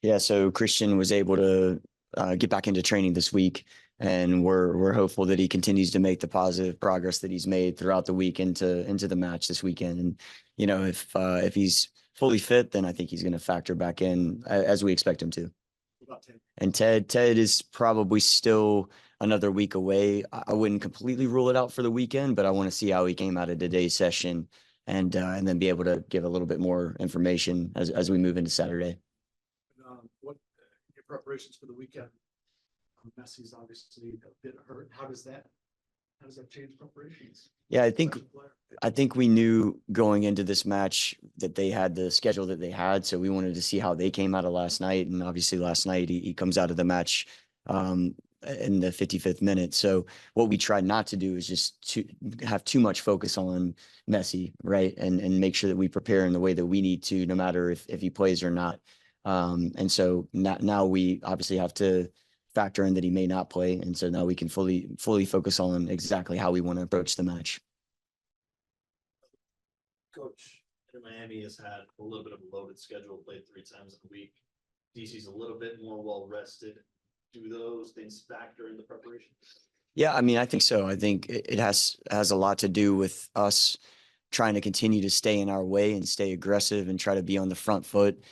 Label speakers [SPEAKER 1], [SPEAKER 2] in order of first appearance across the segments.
[SPEAKER 1] Yeah. So Christian was able to get back into training this week, and we're hopeful that he continues to make the positive progress that he's made throughout the week into the match this weekend. And if he's fully fit, then I think he's going to factor back in as we expect him to. And Ted is probably still another week away. I wouldn't completely rule it out for the weekend, but I want to see how he came out of today's session and then be able to give a little bit more information as we move into Saturday.
[SPEAKER 2] What your preparations for the weekend? Messi's obviously a bit hurt. How does that change preparations?
[SPEAKER 1] Yeah, I think we knew going into this match that they had the schedule that they had, so we wanted to see how they came out of last night. And obviously, last night he comes out of the match in the 55th minute. So what we tried not to do is just to have too much focus on Messi, right, and make sure that we prepare in the way that we need to, no matter if he plays or not. And so now we obviously have to factor in that he may not play, and so now we can fully focus on exactly how we want to approach the match.
[SPEAKER 3] Coach, Miami has had a little bit of a loaded schedule, played 3 times a week. DC's a little bit more well rested. Do those things factor in the preparation?
[SPEAKER 1] Yeah, I mean, I think so. I think it has a lot to do with us trying to continue to stay in our way and stay aggressive and try to be on the front foot.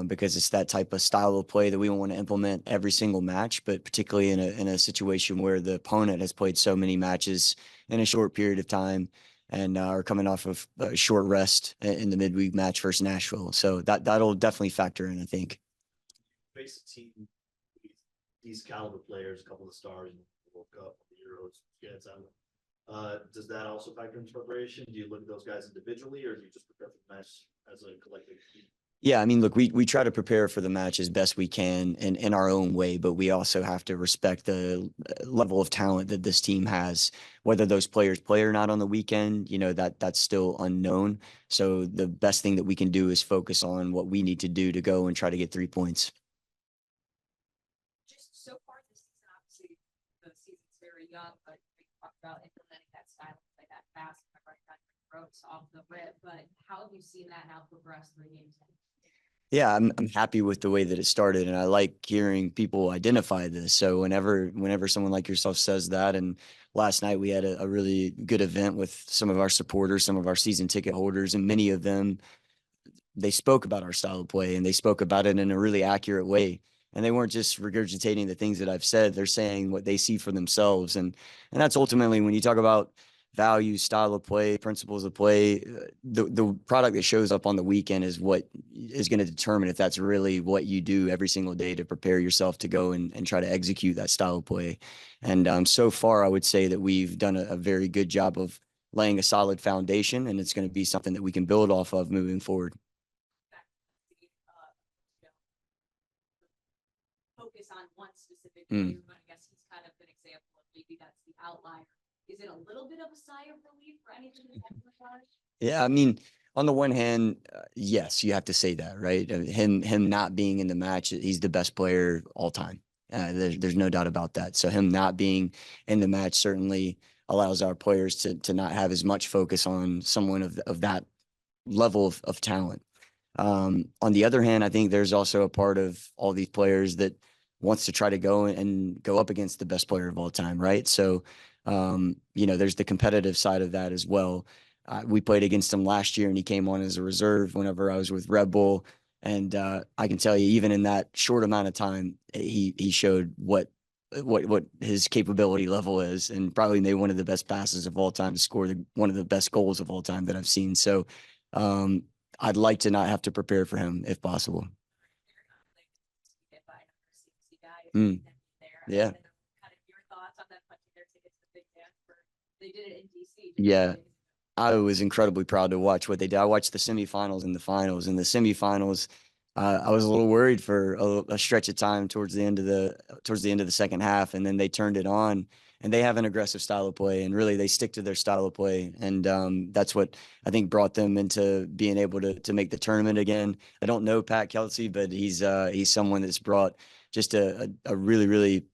[SPEAKER 1] Because it's that type of style of play that we want to implement every single match, but particularly in a situation where the opponent has played so many matches in a short period of time and are coming off of a short rest in the midweek match versus Nashville. So that'll definitely factor in, I think.
[SPEAKER 3] Face a team with these caliber players, a couple of stars in the World Cup, the Euros, does that also factor into preparation? Do you look at those guys individually, or do you just prepare for the match as a collective team?
[SPEAKER 1] Yeah, I mean, look, we try to prepare for the match as best we can in our own way, but we also have to respect the level of talent that this team has. Whether those players play or not on the weekend, that's still unknown. So the best thing that we can do is focus on what we need to do to go and try to get 3 points.
[SPEAKER 4] Just so far this season, obviously the season's very young, but we talked about implementing that style of play that fast, running down the ropes off the rip. But how have you seen that now progress 3 games in?
[SPEAKER 1] Yeah, I'm happy with the way that it started, and I like hearing people identify this. So whenever someone like yourself says that, and last night we had a really good event with some of our supporters, some of our season ticket holders, and many of them, they spoke about our style of play, and they spoke about it in a really accurate way. And they weren't just regurgitating the things that I've said; they're saying what they see for themselves, and that's ultimately when you talk about values, style of play, principles of play, the product that shows up on the weekend is what is going to determine if that's really what you do every single day to prepare yourself to go and try to execute that style of play. And so far, I would say that we've done a very good job of laying a solid foundation, and it's going to be something that we can build off of moving forward.
[SPEAKER 4] Focus on one specific player, but I guess he's kind of an example of maybe that's the outlier. Is it a little bit of a sigh of relief for anything that's happened with Raj?
[SPEAKER 1] Yeah, I mean, on the one hand, yes, you have to say that, right? Him not being in the match, he's the best player all time. There's no doubt about that. So him not being in the match certainly allows our players to not have as much focus on someone of that level of talent. On the other hand, I think there's also a part of all these players that wants to try to go and go up against the best player of all time, right? So, there's the competitive side of that as well. We played against him last year, and he came on as a reserve whenever I was with Red Bull. And I can tell you, even in that short amount of time, he showed what his capability level is, and probably made one of the best passes of all time to score one of the best goals of all time that I've seen. So I'd like to not have to prepare for him if possible. Yeah. Yeah, I was incredibly proud to watch what they did. I watched the semifinals and the finals. In the semifinals, I was a little worried for a stretch of time towards the end of the second half, and then they turned it on. And they have an aggressive style of play, and really they stick to their style of play, and that's what I think brought them into being able to make the tournament again. I don't know Pat Kelsey, but he's someone that's brought just a really really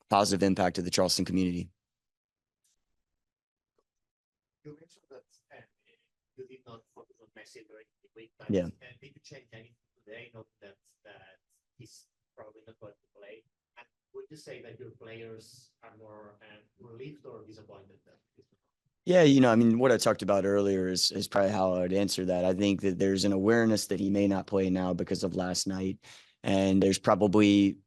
[SPEAKER 1] positive impact to the Charleston community.
[SPEAKER 5] You mentioned that you did not focus on Messi during the week, but
[SPEAKER 1] Yeah.
[SPEAKER 5] did you change anything Saturday, know that he's probably not going to play. And would you say that your players are more relieved or disappointed that he's not?
[SPEAKER 1] Yeah, you know, I mean, what I talked about earlier is probably how I would answer that. I think that there's an awareness that he may not play now because of last night, and there's probably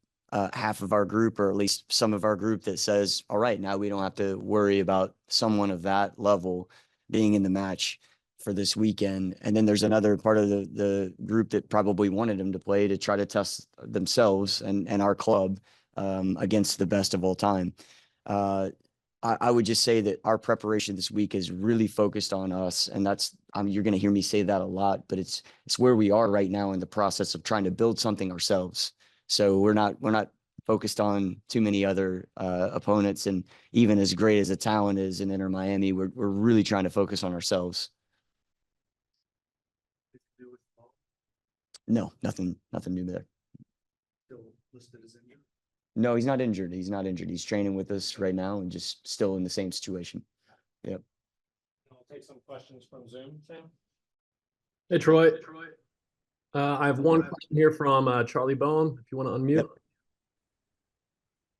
[SPEAKER 1] half of our group, or at least some of our group, that says, "All right, now we don't have to worry about someone of that level being in the match for this weekend." And then there's another part of the group that probably wanted him to play to try to test themselves and our club against the best of all time. Uh, I would just say that our preparation this week is really focused on us, and that's you're going to hear me say that a lot, but it's where we are right now in the process of trying to build something ourselves. So we're not focused on too many other opponents, and even as great as the talent is in Inter Miami, we're really trying to focus on ourselves. No, nothing new there.
[SPEAKER 2] Still listed as injured.
[SPEAKER 1] No, he's not injured. He's not injured. He's training with us right now and just still in the same situation. Yep.
[SPEAKER 6] I'll take some questions from Zoom, Sam.
[SPEAKER 7] Hey, Troy. I have one question here from Charlie Bowen, if you want to unmute.
[SPEAKER 1] Yep.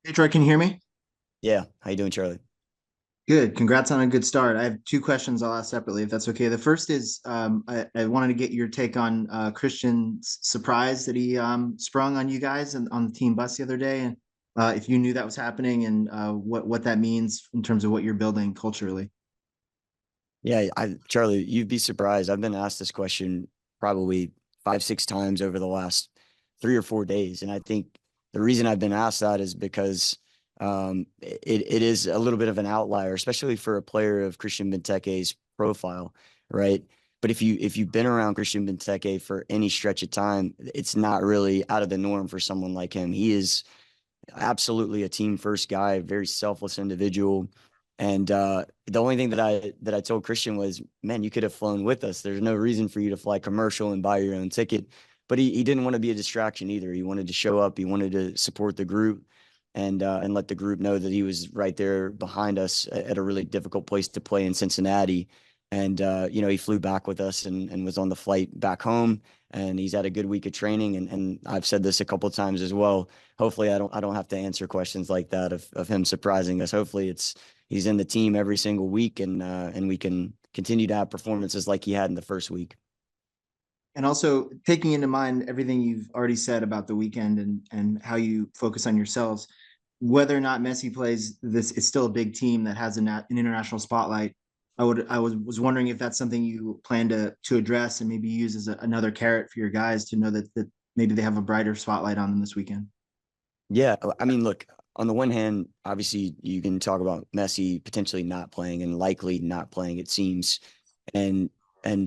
[SPEAKER 8] Hey, Troy, can you hear me?
[SPEAKER 1] Yeah. How you doing, Charlie?
[SPEAKER 8] Good. Congrats on a good start. I have two questions I'll ask separately, if that's okay. The first is I wanted to get your take on Christian's surprise that he sprung on you guys and on the team bus the other day, and if you knew that was happening, and what that means in terms of what you're building culturally.
[SPEAKER 1] Yeah, Charlie, you'd be surprised. I've been asked this question probably 5, 6 times over the last 3 or 4 days. And I think the reason I've been asked that is because it is a little bit of an outlier, especially for a player of Christian Benteke's profile, right? But if you've been around Christian Benteke for any stretch of time, it's not really out of the norm for someone like him. He is absolutely a team first guy, very selfless individual. And the only thing that I told Christian was, man, you could have flown with us. There's no reason for you to fly commercial and buy your own ticket. But he didn't want to be a distraction either. He wanted to show up. He wanted to support the group and let the group know that he was right there behind us at a really difficult place to play in Cincinnati. And you know, he flew back with us and was on the flight back home. And he's had a good week of training. And I've said this a couple of times as well. Hopefully, I don't have to answer questions like that of him surprising us. Hopefully, he's in the team every single week, and we can continue to have performances like he had in the first week.
[SPEAKER 8] And also taking into mind everything you've already said about the weekend and how you focus on yourselves, whether or not Messi plays, this it's still a big team that has an international spotlight. I was wondering if that's something you plan to address and maybe use as another carrot for your guys to know that maybe they have a brighter spotlight on them this weekend.
[SPEAKER 1] Yeah, I mean, look, on the one hand, obviously you can talk about Messi potentially not playing and likely not playing, it seems, and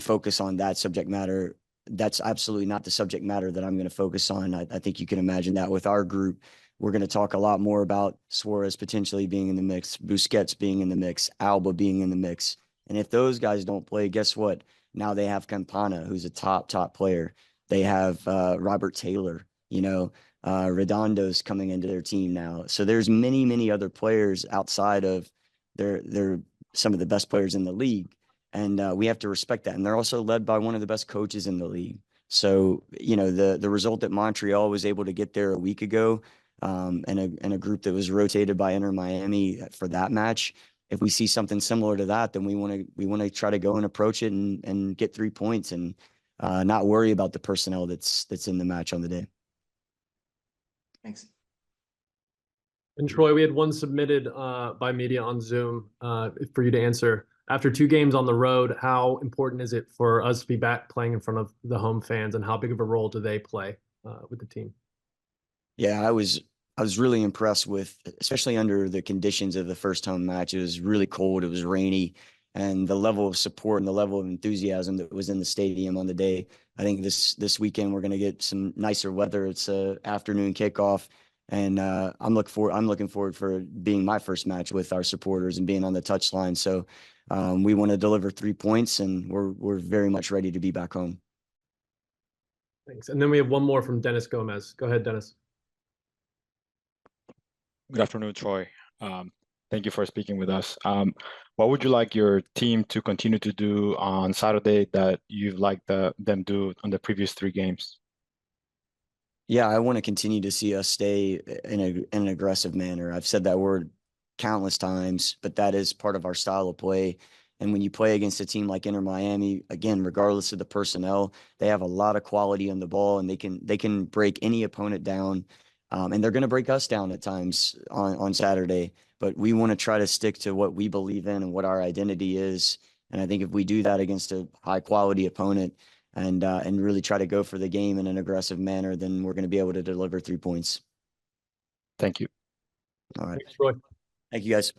[SPEAKER 1] focus on that subject matter. That's absolutely not the subject matter that I'm going to focus on. I think you can imagine that with our group, we're going to talk a lot more about Suarez potentially being in the mix, Busquets being in the mix, Alba being in the mix. And if those guys don't play, guess what? Now they have Campana, who's a top player. They have Robert Taylor, you know, Redondo's coming into their team now. So there's many other players outside of they're some of the best players in the league. And we have to respect that. And they're also led by one of the best coaches in the league. So, you know, the result that Montreal was able to get there a week ago, and a group that was rotated by Inter Miami for that match. If we see something similar to that, then we want to try to go and approach it and get 3 points and not worry about the personnel that's in the match on the day.
[SPEAKER 8] Thanks.
[SPEAKER 7] And Troy, we had one submitted by media on Zoom for you to answer. After 2 games on the road, how important is it for us to be back playing in front of the home fans, and how big of a role do they play with the team?
[SPEAKER 1] Yeah, I was really impressed with, especially under the conditions of the first home match. It was really cold, it was rainy, and the level of support and the level of enthusiasm that was in the stadium on the day. I think this weekend we're going to get some nicer weather. It's a afternoon kickoff, and I'm looking forward for being my first match with our supporters and being on the touchline. So we want to deliver 3 points, and we're very much ready to be back home.
[SPEAKER 7] Thanks. And then we have one more from Dennis Gomez. Go ahead, Dennis.
[SPEAKER 9] Good afternoon, Troy. Thank you for speaking with us. What would you like your team to continue to do on Saturday that you've liked them do on the previous 3 games?
[SPEAKER 1] Yeah, I want to continue to see us stay in an aggressive manner. I've said that word countless times, but that is part of our style of play. And when you play against a team like Inter Miami, again, regardless of the personnel, they have a lot of quality on the ball, and they can break any opponent down, and they're going to break us down at times on Saturday. But we want to try to stick to what we believe in and what our identity is. And I think if we do that against a high quality opponent, and really try to go for the game in an aggressive manner, then we're going to be able to deliver 3 points.
[SPEAKER 9] Thank you.
[SPEAKER 1] All right.
[SPEAKER 7] Thanks, Troy.
[SPEAKER 1] Thank you, guys.